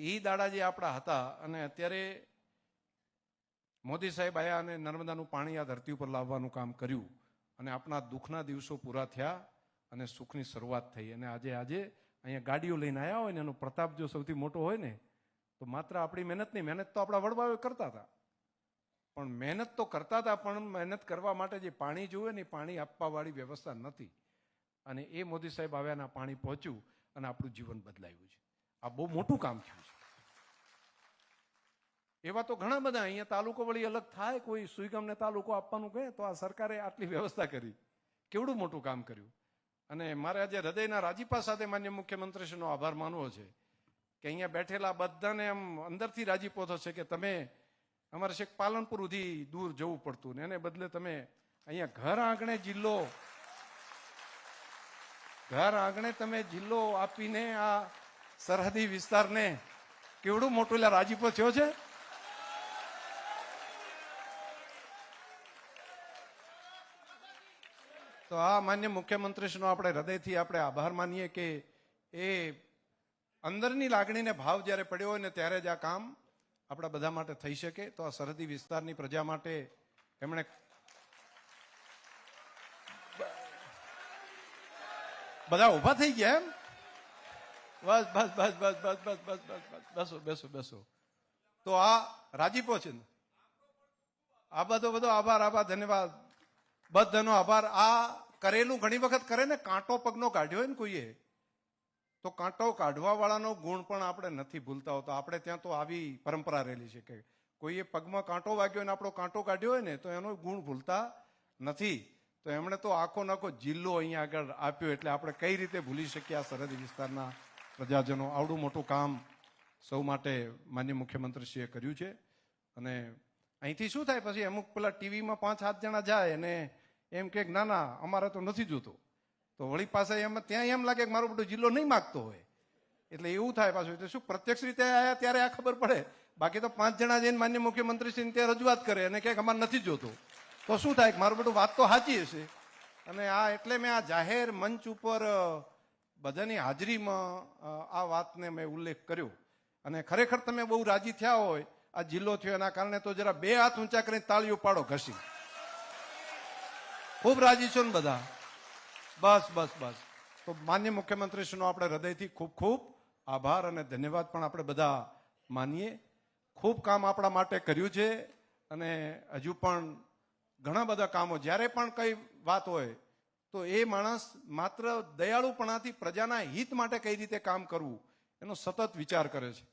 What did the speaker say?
એ દાડા જે આપણા હતા અને અત્યારે મોદી સાહેબ આવ્યા અને નર્મદાનું પાણી આ ધરતી ઉપર લાવવાનું કામ કર્યું અને આપણા દુઃખના દિવસો પૂરા થયા અને સુખની શરૂઆત થઈ. અને આજે અહીંયા ગાડીઓ લઈને આવ્યા હોય ને એનો પ્રતાપ જો સૌથી મોટો હોય ને તો માત્ર આપણી મહેનત તો આપણા વડવાઓ કરતા હતા, પણ મહેનત તો કરતા હતા, પણ મહેનત કરવા માટે જે પાણી જોઈએ ને પાણી આપવા વાળી વ્યવસ્થા નથી. અને એ મોદી સાહેબ આવ્યાના પાણી પહોંચ્યું અને આપણું જીવન બદલાયું છે. આ બહુ મોટું કામ થયું છે. એવા તો ઘણા બધા અહીંયા તાલુકો વળી અલગ થાય, કોઈ સુઈગામને તાલુકો આપવાનું કહે તો આ સરકારે આટલી વ્યવસ્થા કરી, કેવડું મોટું કામ કર્યું. અને મારે આજે હૃદયના રાજીપા સાથે માન્ય મુખ્યમંત્રીશ્રીનો આભાર માનવો છે કે અહીંયા બેઠેલા બધાને એમ અંદરથી રાજીપો થશે કે તમે અમારે છેક પાલનપુર સુધી દૂર જવું પડતું ને એને બદલે તમે અહીંયા ઘર આંગણે તમે જિલ્લો આપીને આ સરહદી વિસ્તારને કેવડું મોટું રાજીપો થયો છે. તો આ માન્ય મુખ્યમંત્રીશ્રીનો આપણે હૃદયથી આપણે આભાર માનીએ કે એ અંદરની લાગણીને ભાવ જ્યારે પડ્યો હોય ને ત્યારે જ આ કામ આપણા બધા માટે થઈ શકે. તો આ સરહદી વિસ્તારની પ્રજા માટે એમણે બધા ઉભા થઈ ગયા એમ બસ બસ બસ બસ બસ બસ બસ બસ બેસો બેસો બેસો. તો આ રાજીપો છે ને આ બધો આભાર ધન્યવાદ બધાનો આભાર. આ કરેલું ઘણી વખત કરે ને કાંટો પગનો કાઢ્યો હોય ને કોઈએ તો કાંટો કાઢવા વાળાનો ગુણ પણ આપણે નથી ભૂલતા હોતા. આપણે ત્યાં તો આવી પરંપરા રહેલી છે કે કોઈએ પગમાં કાંટો વાગ્યો ને આપણો કાંટો કાઢ્યો હોય ને તો એનો ગુણ ભૂલતા નથી. તો એમણે તો આખો જિલ્લો અહીંયા આગળ આપ્યો એટલે આપણે કઈ રીતે ભૂલી શકીએ આ સરહદી વિસ્તારના પ્રજાજનો. આવડું મોટું કામ સૌ માટે માન્ય મુખ્યમંત્રીશ્રીએ કર્યું છે. અને અહીંથી શું થાય પછી અમુક પેલા ટીવીમાં 5-7 જણા જાય અને એમ કે ના અમારે તો નથી જોતો, તો વળી પાસે ત્યાં એમ લાગે કે મારો બધો જિલ્લો નહીં માગતો હોય એટલે એવું થાય પાછું. એટલે શું પ્રત્યક્ષ રીતે આવ્યા ત્યારે આ ખબર પડે, બાકી તો 5 જણા જઈને માન્ય મુખ્યમંત્રીશ્રીને ત્યાં રજૂઆત કરે અને કે અમારે નથી જોતો તો શું થાય કે મારું બધું વાત તો સાચી હશે. અને આ એટલે મેં આ જાહેર મંચ ઉપર બધાની હાજરીમાં આ વાતને મેં ઉલ્લેખ કર્યો. અને ખરેખર તમે બહુ રાજી થયા હોય આ જિલ્લો થયો એના કારણે તો જરા 2 હાથ ઊંચા કરીને તાળીઓ પાડો ઘસી. ખૂબ રાજી છો ને બધા? બસ બસ બસ. તો માન્ય મુખ્યમંત્રીશ્રીનો આપણે હૃદયથી ખૂબ ખૂબ આભાર અને ધન્યવાદ પણ આપણે બધા માનીએ. ખૂબ કામ આપણા માટે કર્યું છે અને હજુ પણ ઘણા બધા કામો. જ્યારે પણ કઈ વાત હોય તો એ માણસ માત્ર દયાળુપણાથી પ્રજાના હિત માટે કઈ રીતે કામ કરવું એનો સતત વિચાર કરે છે.